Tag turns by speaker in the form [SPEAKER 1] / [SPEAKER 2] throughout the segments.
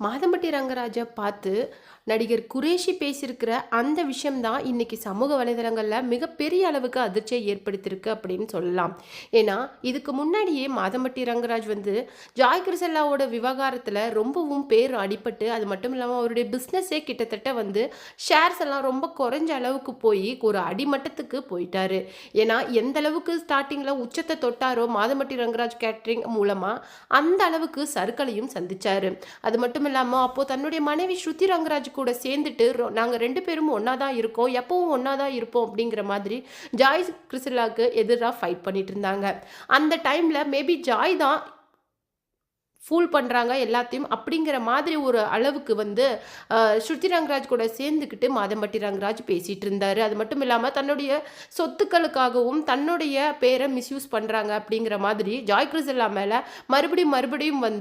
[SPEAKER 1] மாதம்பட்டி ரங்கராஜை பார்த்து நடிகர் குரேஷி பேசியிருக்கிற அந்த விஷயம் தான் இன்னைக்கு சமூக வலைதளங்களில் மிகப்பெரிய அளவுக்கு அதிர்ச்சியை ஏற்படுத்தியிருக்கு அப்படின்னு சொல்லலாம். ஏன்னா இதுக்கு முன்னாடியே மாதம்பட்டி ரங்கராஜ் ஜாய் கிருசல்லாவோட விவகாரத்தில் ரொம்பவும் பேர் அடிபட்டு, அது மட்டும் இல்லாமல் அவருடைய பிஸ்னஸே கிட்டத்தட்ட ஷேர்ஸ் எல்லாம் ரொம்ப குறைஞ்ச அளவுக்கு போய் ஒரு அடிமட்டத்துக்கு போயிட்டாரு. ஏன்னா எந்த அளவுக்கு ஸ்டார்டிங்கில் உச்சத்தை தொட்டாரோ மாதம்பட்டி ரங்கராஜ் கேட்ரிங் மூலமாக அந்த அளவுக்கு சறுக்கலையும் சந்திச்சாரு. அது மட்டும் இல்லாமல் அப்போது தன்னுடைய மனைவி ஸ்ருதி ரங்கராஜ் கூட சேர்ந்துட்டு நாங்கள் 2 பேரும் ஒன்றா தான் இருக்கோம், எப்பவும் ஒன்றா தான் இருப்போம் அப்படிங்கிற மாதிரி ஜாய் கிருஷ்ணாவுக்கு எதிராக ஃபைட் பண்ணிட்டு இருந்தாங்க. அந்த டைமில் மேபி ஜாய் தான் ஃபூல் பண்ணுறாங்க எல்லாத்தையும் அப்படிங்கிற மாதிரி ஒரு அளவுக்கு ஸ்ருதி ரங்கராஜ் கூட சேர்ந்துக்கிட்டு மாதம்பட்டி ரங்கராஜ் பேசிகிட்டு இருந்தார். அது மட்டும் இல்லாமல் தன்னுடைய சொத்துக்களுக்காகவும் தன்னுடைய பேரை மிஸ்யூஸ் பண்ணுறாங்க அப்படிங்கிற மாதிரி ஜாய் கிருஷ்ணா மேலே மறுபடியும்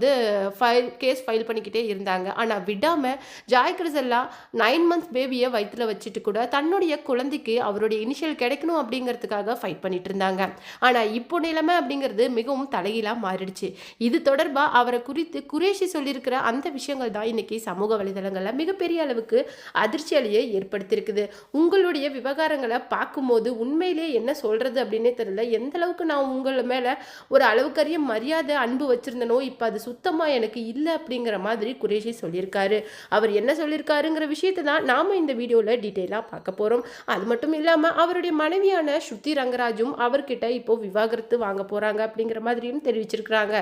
[SPEAKER 1] கேஸ் ஃபைல் பண்ணிக்கிட்டே இருந்தாங்க. ஆனால் விடாமல் ஜாய் கிருஷ்ணா 9 மந்த்ஸ் பேபியை வயிற்றில் வச்சுட்டு கூட தன்னுடைய குழந்தைக்கு அவருடைய இனிஷியல் கிடைக்கணும் அப்படிங்கிறதுக்காக ஃபைட் பண்ணிட்டு இருந்தாங்க. ஆனால் இப்போ நிலைமை அப்படிங்கிறது மிகவும் தலைகீழாக மாறிடுச்சு. இது தொடர்பாக அவரை குறித்து குரேஷி சொல்லியிருக்கிற அந்த விஷயங்கள் தான் இன்னைக்கு சமூக வலைதளங்களில் மிகப்பெரிய அளவுக்கு அதிர்ச்சியலையை ஏற்படுத்தியிருக்குது. உங்களுடைய விவகாரங்களை பார்க்கும்போது உண்மையிலே என்ன சொல்றது அப்படின்னே தெரியல. எந்த அளவுக்கு நான் உங்களை மேலே ஒரு அளவுக்கரிய மரியாதை அன்பு வச்சிருந்தனோ இப்போ அது சுத்தமாக எனக்கு இல்லை அப்படிங்கிற மாதிரி குரேஷி சொல்லியிருக்காரு. அவர் என்ன சொல்லியிருக்காருங்கிற விஷயத்தை தான் நாம் இந்த வீடியோவில் டீட்டெயிலாக பார்க்க போகிறோம். அது மட்டும் இல்லாமல் அவருடைய மனைவியான ஸ்ருதி ரங்கராஜும் அவர்கிட்ட இப்போ விவாகரத்து வாங்க போகிறாங்க அப்படிங்கிற மாதிரியும் தெரிவிச்சிருக்கிறாங்க.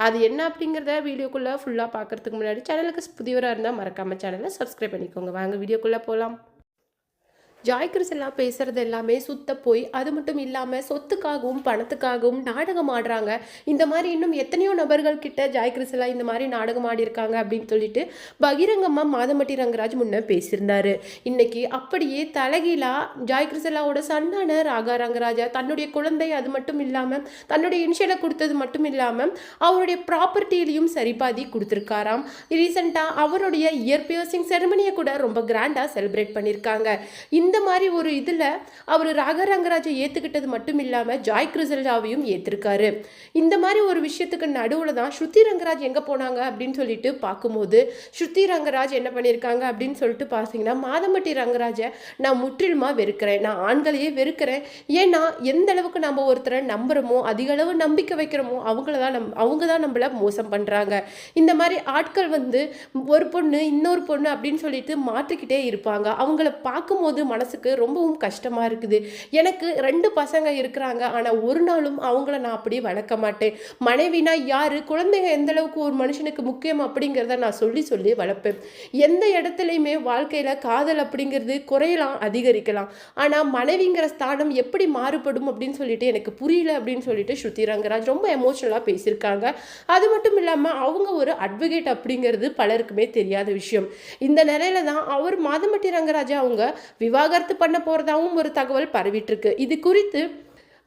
[SPEAKER 1] அது என்ன அப்படிங்கிற வீடியோக்குள்ள ஃபுல்லாக பார்க்கறதுக்கு முன்னாடி சேனலுக்கு புதியவராக இருந்தால் மறக்காம சேனலை சப்ஸ்கிரைப் பண்ணிக்கோங்க. வாங்க வீடியோக்குள்ளே போகலாம். ஜாய் கிருஷ்ணா பேசுறது எல்லாமே சுத்த போய், அது மட்டும் இல்லாமல் சொத்துக்காகவும் பணத்துக்காகவும் நாடகம் ஆடுறாங்க. இந்த மாதிரி இன்னும் எத்தனையோ நபர்கள் கிட்ட ஜாய் கிருஷ்ணா இந்த மாதிரி நாடகம் ஆடியிருக்காங்க அப்படின்னு சொல்லிட்டு பகிரங்கமாக மாதம்பட்டி ரங்கராஜ் முன்ன பேசியிருந்தாரு. இன்னைக்கு அப்படியே தலைகீழா ஜாய் கிருஷ்ணாவோட சன்னான ராகா ரங்கராஜா தன்னுடைய குழந்தை, அது மட்டும் இல்லாமல் தன்னுடைய இன்ஷியலை கொடுத்தது மட்டும் இல்லாமல் அவருடைய ப்ராப்பர்ட்டியிலையும் சரிபாதி கொடுத்துருக்காராம். ரீசெண்டாக அவருடைய இயர் பியர்சிங் செரமனியை கூட ரொம்ப கிராண்டாக செலிப்ரேட் பண்ணியிருக்காங்க. இந்த மாதிரி ஒரு இதில் அவர் ராகா ரங்கராஜை ஏற்றுக்கிட்டது மட்டும் இல்லாமல் ஜாய் கிருஷ்ணாவையும் ஏற்றிருக்காரு. இந்த மாதிரி ஒரு விஷயத்துக்கு நடுவில் தான் ஸ்ருதி ரங்கராஜ் எங்கே போனாங்க அப்படின்னு சொல்லிட்டு பார்க்கும்போது ஸ்ருதி ரங்கராஜ் என்ன பண்ணியிருக்காங்க அப்படின்னு சொல்லிட்டு பார்த்தீங்கன்னா, மாதம்பட்டி ரங்கராஜை நான் முற்றிலுமாக வெறுக்கிறேன், நான் ஆண்களையே வெறுக்கிறேன். ஏன்னா எந்த அளவுக்கு நம்ம ஒருத்தரை நம்புகிறோமோ, அதிக அளவு நம்பிக்கை வைக்கிறோமோ அவங்க தான் நம்மளை மோசம் பண்ணுறாங்க. இந்த மாதிரி ஆட்கள் ஒரு பொண்ணு இன்னொரு பொண்ணு அப்படின்னு சொல்லிட்டு மாற்றிக்கிட்டே இருப்பாங்க. அவங்கள பார்க்கும்போது மனசுக்கு ரொம்பவும் கஷ்டமாக இருக்குது. எனக்கு 2 பசங்க இருக்கிறாங்க, ஆனால் ஒரு நாளும் அவங்கள நான் அப்படி வளர்க்க மாட்டேன். மனைவினா யாரு, குழந்தைங்க எந்த அளவுக்கு ஒரு மனுஷனுக்கு முக்கியம் அப்படிங்கிறத நான் சொல்லி வளர்ப்பேன். எந்த இடத்துலையுமே வாழ்க்கையில் காதல் அப்படிங்கிறது குறையலாம், அதிகரிக்கலாம். ஆனால் மனைவிங்கிற ஸ்தானம் எப்படி மாறுபடும் அப்படின்னு சொல்லிட்டு எனக்கு புரியல அப்படின்னு சொல்லிட்டு ஸ்ருதி ரங்கராஜ் ரொம்ப எமோஷனலாக பேசியிருக்காங்க. அது மட்டும் இல்லாமல் அவங்க ஒரு அட்வொகேட் அப்படிங்கிறது பலருக்குமே தெரியாத விஷயம். இந்த நிலையில தான் அவர் மாதம்பட்டி ரங்கராஜா அவங்க விவாகரத்து பண்ண போகிறதாவும் ஒரு தகவல் பரவிட்டு இருக்கு. இது குறித்து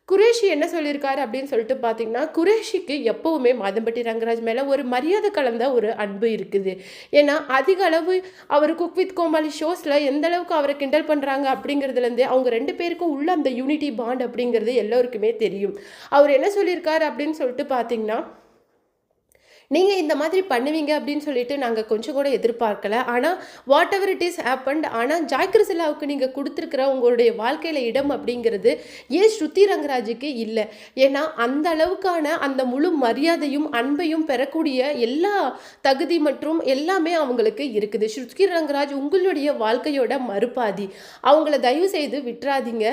[SPEAKER 1] குரேஷி என்ன சொல்லியிருக்காரு அப்படின்னு சொல்லிட்டு பார்த்தீங்கன்னா, குரேஷிக்கு எப்பவுமே மாதம்பட்டி ரங்கராஜ் மேலே ஒரு மரியாதை கலந்த ஒரு அன்பு இருக்குது. ஏன்னா அதிக அளவு அவர் குக் வித் கோமாளி ஷோஸில் எந்த அளவுக்கு அவரை கிண்டல் பண்ணுறாங்க அப்படிங்கிறதுலேருந்து அவங்க 2 பேருக்கும் உள்ள அந்த யூனிட்டி பாண்ட் அப்படிங்கிறது எல்லோருக்குமே தெரியும். அவர் என்ன சொல்லியிருக்காரு அப்படின்னு சொல்லிட்டு பார்த்தீங்கன்னா, நீங்கள் இந்த மாதிரி பண்ணுவீங்க அப்படின்னு சொல்லிட்டு நாங்கள் கொஞ்சம் கூட எதிர்பார்க்கல. ஆனால் what ever it is happened. ஆனால் ஜாய் கிருஷ்ணாவுக்கு நீங்கள் கொடுத்துருக்கிற உங்களுடைய வாழ்க்கையில் இடம் அப்படிங்கிறது ஏன் ஸ்ருதி ரங்கராஜுக்கு இல்லை? ஏன்னா அந்த அளவுக்கான அந்த முழு மரியாதையும் அன்பையும் பெறக்கூடிய எல்லா தகுதி மற்றும் எல்லாமே அவங்களுக்கு இருக்குது. ஸ்ருதி ரங்கராஜ் உங்களுடைய வாழ்க்கையோட மறுபாதி. அவங்கள தயவு செய்து விட்டுறாதீங்க.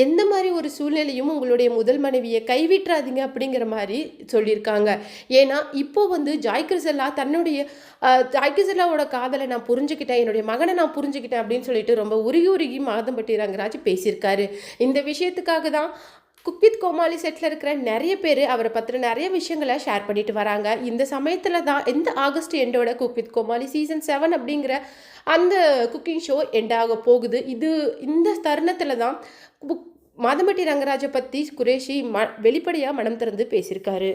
[SPEAKER 1] எந்த மாதிரி ஒரு சூழ்நிலையும் உங்களுடைய முதல் மனைவியை கைவிட்டுறாதீங்க அப்படிங்கிற மாதிரி சொல்லியிருக்காங்க. ஏன்னா இப்போ ஜாய் கிருஷ்ணா தன்னுடைய ஜாய் கிருஷ்ணாவோட காதலை நான் புரிஞ்சுக்கிட்டேன், என்னுடைய மகனை நான் புரிஞ்சுக்கிட்டேன் அப்படின்னு சொல்லிட்டு ரொம்ப உருகி மாதம்பட்டி ரங்கராஜ் பேசியிருக்காரு. இந்த விஷயத்துக்காக தான் குக் வித் கோமாளி செட்டில் இருக்கிற நிறைய பேர் அவரை பற்றின நிறைய விஷயங்களை ஷேர் பண்ணிட்டு வராங்க. இந்த சமயத்தில் தான் இந்த ஆகஸ்ட் எண்டோட குக் வித் கோமாளி சீசன் 7 அப்படிங்கிற அந்த குக்கிங் ஷோ எண்டாக போகுது. இந்த தருணத்தில் தான் மாதம்பட்டி ரங்கராஜை பற்றி குரேஷி வெளிப்படையாக மனம் திறந்து பேசியிருக்காரு.